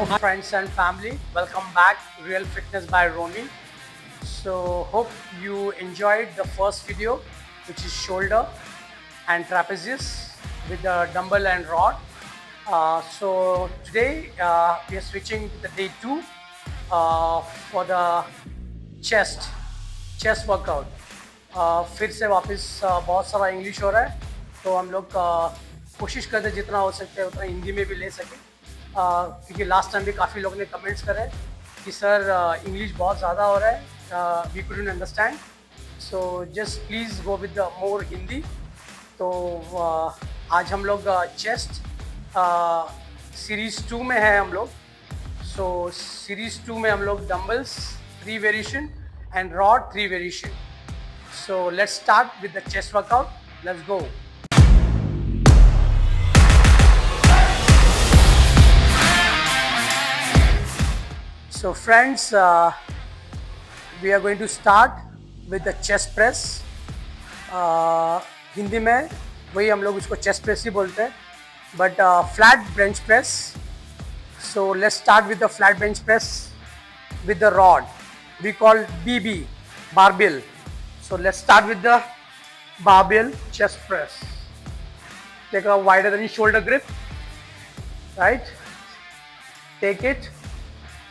Hello friends and family, welcome back Real Fitness by Romy. So hope you enjoyed the first video, which is shoulder and trapezius with the dumbbell and rod. So today we are switching to the day 2 for the chest workout. फिर से वापस बहुत सारा English हो रहा है, तो हम लोग कोशिश करते हैं जितना हो सकता है उतना हिंदी में भी ले सकें, क्योंकि लास्ट टाइम भी काफ़ी लोगों ने कमेंट्स करे कि सर इंग्लिश बहुत ज़्यादा हो रहा है, we couldn't understand, so just please go with the more Hindi. तो आज हम लोग चेस्ट सीरीज़ 2 में है हम लोग. सो सीरीज़ 2 में हम लोग dumbbells 3 variation and rod 3 variation. So let's start with the chest workout. Let's go. So friends, we are going to start with the chest press. Hindi में वही हम लोग उसको chest press ही बोलते हैं, but flat bench press. So let's start with the flat bench press with the rod. We call BB, barbell. So let's start with the barbell chest press. Take a wider than shoulder grip, right? Take it,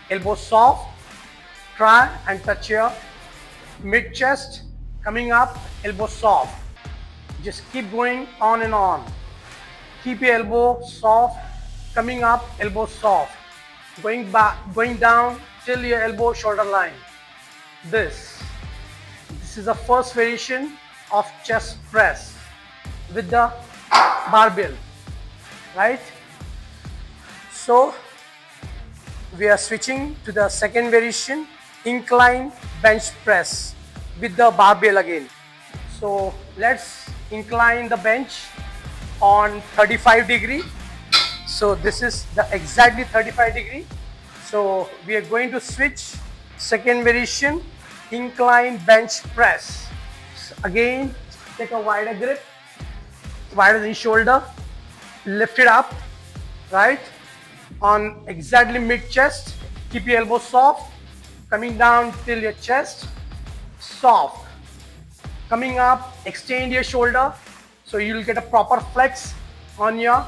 elbow soft, try and touch your mid chest, coming up, elbow soft. Just keep going on and on. Keep your elbow soft, coming up, elbow soft. Going back, going down till your elbow shoulder line. This is the first variation of chest press with the barbell, right? So we are switching to the second variation, incline bench press with the barbell again. So let's incline the bench on 35 degree. So this is the exactly 35 degree. So we are going to switch second variation, incline bench press. So again, take a wider grip, wider than shoulder, lift it up, right? On exactly mid chest, keep your elbow soft, coming down till your chest, soft. Coming up, extend your shoulder, so you'll get a proper flex on your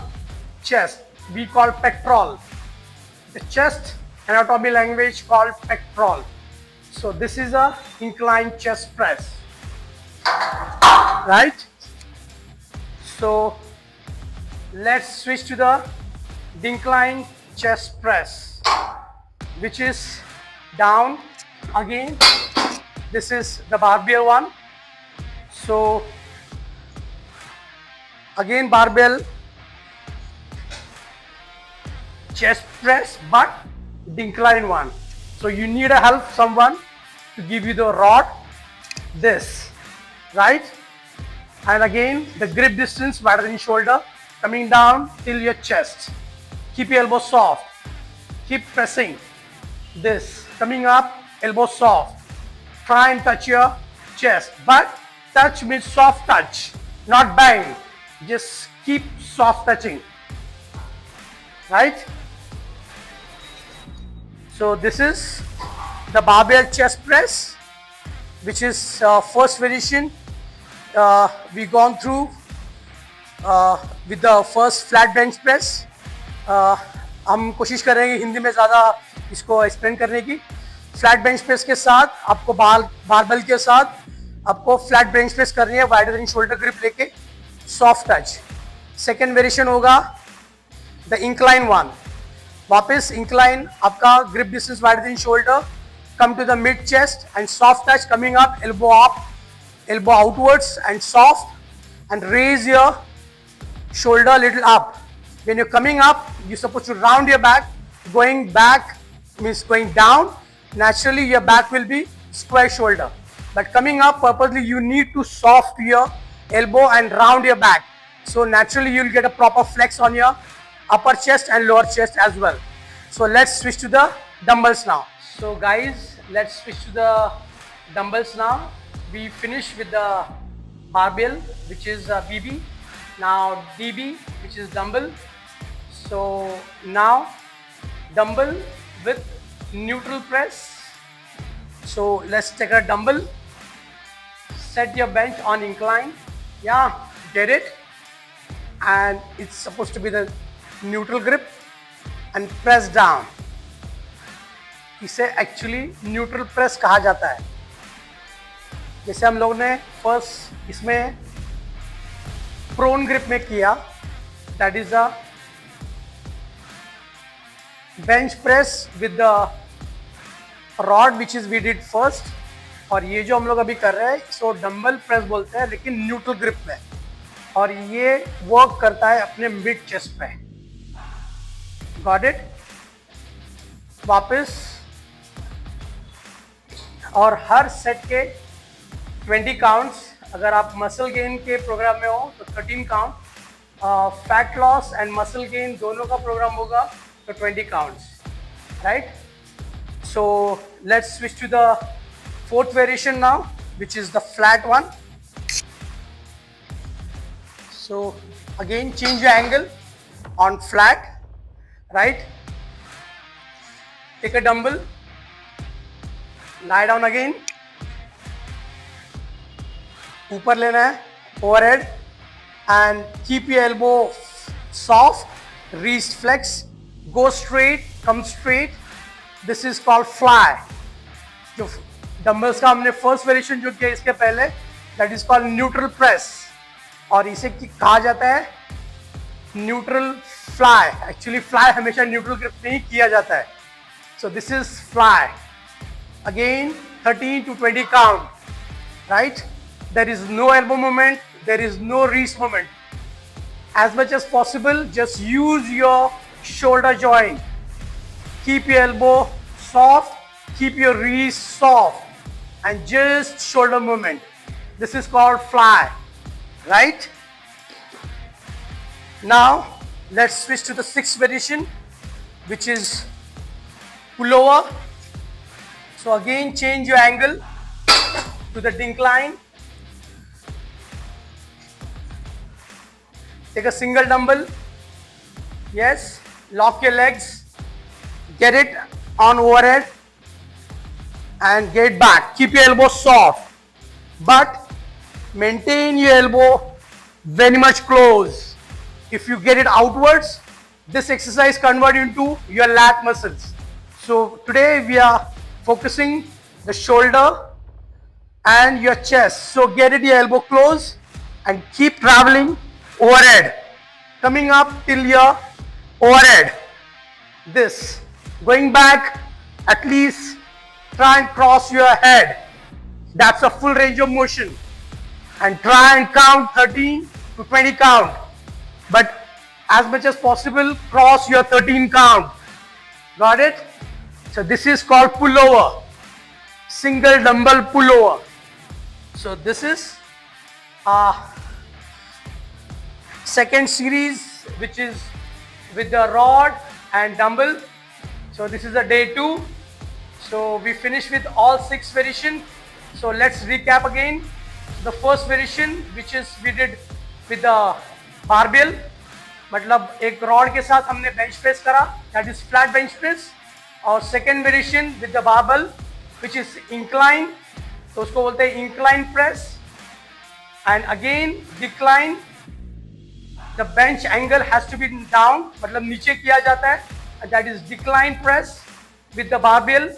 chest. We call pectoral. The chest anatomy language called pectoral. So this is a inclined chest press, right? So let's switch to the inclined chest press, which is down again. This is the barbell one. So again barbell chest press, but incline one. So you need a help someone to give you the rod, this, right? And again the grip distance wider than shoulder, coming down till your chest. Keep your elbow soft, keep pressing this, coming up, elbow soft. Try and touch your chest, but touch means soft touch, not bang. Just keep soft touching, right? So this is the barbell chest press, which is first variation. We gone through with the first flat bench press. हम कोशिश करेंगे हिंदी में ज़्यादा इसको explain करने की. Flat bench press के साथ आपको बारबेल के साथ आपको फ्लैट बेंच प्रेस करनी है, वाइडर देन शोल्डर ग्रिप लेके, सॉफ्ट टच. सेकेंड वेरिएशन होगा द इंक्लाइन वन. वापस इंक्लाइन, आपका grip distance wider than shoulder, come to the mid chest and soft touch, coming up, elbow outwards and soft, and raise your shoulder a little up. When you're coming up, you're supposed to round your back. Going back means going down. Naturally your back will be square shoulder, but coming up purposely you need to soft your elbow and round your back, so naturally you'll get a proper flex on your upper chest and lower chest as well. So let's switch to the dumbbells now. So guys, let's switch to the dumbbells now. We finished with the barbell, which is BB. Now DB, which is dumbbell. So now dumbbell with neutral press. So let's take a dumbbell, set your bench on incline, yeah, get it, and it's supposed to be the neutral grip and press down. इसे actually neutral press कहा जाता है. जैसे हम लोगों ने first इसमें prone grip में किया, that is a bench press with the rod which is we did first, और ये जो हम लोग अभी कर रहे हैं इसको डंबल प्रेस बोलते हैं लेकिन न्यूट्रल ग्रिप में, और ये वर्क करता है अपने मिड चेस्ट पे. Got it. वापस, और हर सेट के 20 काउंट्स. अगर आप मसल गेन के प्रोग्राम में हो तो 13 count, fat loss and muscle gain दोनों का प्रोग्राम होगा तो 20 counts, right. So let's switch to the fourth variation now, which is the flat one. So again change your angle on flat, right. Take a dumbbell, lie down again, ऊपर लेना है, overhead, and keep your elbow soft, wrist flex, go straight, come straight. This is called fly. जो dumbbells का हमने first variation जो किया इसके पहले, that is called neutral press, और इसे कहा जाता है न्यूट्रल फ्लाई. एक्चुअली फ्लाई हमेशा न्यूट्रल ग्रिप में ही किया जाता है. So this is fly. Again 13 to 20 count, right. There is no elbow movement, there is no wrist movement. As much as possible just use your shoulder joint, keep your elbow soft, keep your wrist soft, and just shoulder movement. This is called fly, right. Now let's switch to the sixth variation, which is pullover. So again change your angle to the incline. Take a single dumbbell, yes, lock your legs, get it on overhead and get back. Keep your elbow soft, but maintain your elbow very much close. If you get it outwards, this exercise convert into your lat muscles. So today we are focusing the shoulder and your chest. So get it your elbow close and keep traveling overhead, coming up till your overhead. This going back, at least try and cross your head. That's a full range of motion. And try and count 13 to 20 count. But as much as possible, cross your 13 count. Got it? So this is called pullover. Single dumbbell pullover. So this is second series, which is with the rod and dumbbell. So this is a day 2. So we finished with all 6 variation. So let's recap again. The first variation, which is we did with the barbell, मतलब एक rod के साथ हमने bench press करा, that is flat bench press. और second variation with the barbell, which is incline, तो उसको बोलते हैं incline press. And again decline, the bench angle has to be down, मतलब नीचे किया जाता है, and that is decline press with the barbell.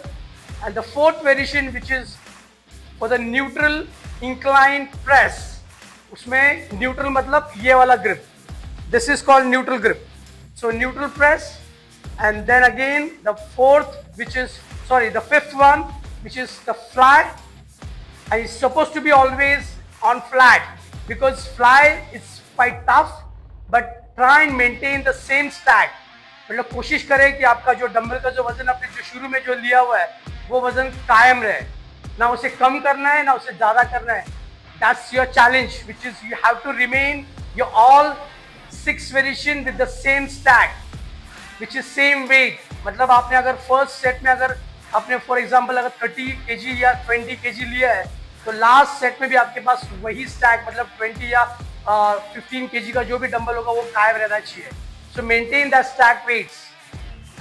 And the fourth variation, which is for the neutral incline press, उसमें neutral मतलब ये वाला grip. This is called neutral grip. So neutral press, and then again the fifth one, which is the fly. And it's supposed to be always on flat, because fly is quite tough, but try and maintain the same stack. मतलब कोशिश करें कि आपका जो dumbbell का जो वजन आपने जो शुरू में जो लिया हुआ है वो वजन कायम रहे, ना उसे कम करना है ना उसे ज़्यादा करना है. That's your challenge, which is you have to remain your all 6 variation with the same stack, which is same weight. मतलब आपने अगर फर्स्ट सेट में अगर आपने फॉर एग्जांपल अगर 30 kg या 20 kg लिया है, तो लास्ट सेट में भी आपके पास वही स्टैक मतलब 20 या 15 kg का जो भी डंबल होगा वो कायम रहना चाहिए. So maintain that stack weights.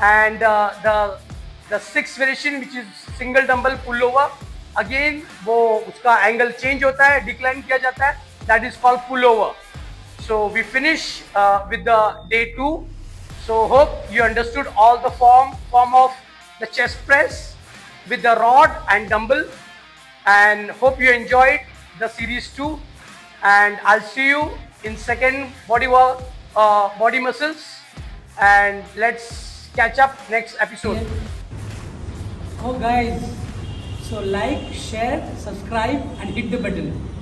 and the sixth variation which is single dumbbell pullover, again वो उसका angle change होता है, decline किया जाता है, that is called pullover. So we finish with the day 2. So hope you understood all the form of the chest press with the rod and dumbbell, and hope you enjoyed the series 2, and I'll see you in second body work, body muscles, and let's catch up next episode. Oh guys, so like, share, subscribe and hit the button.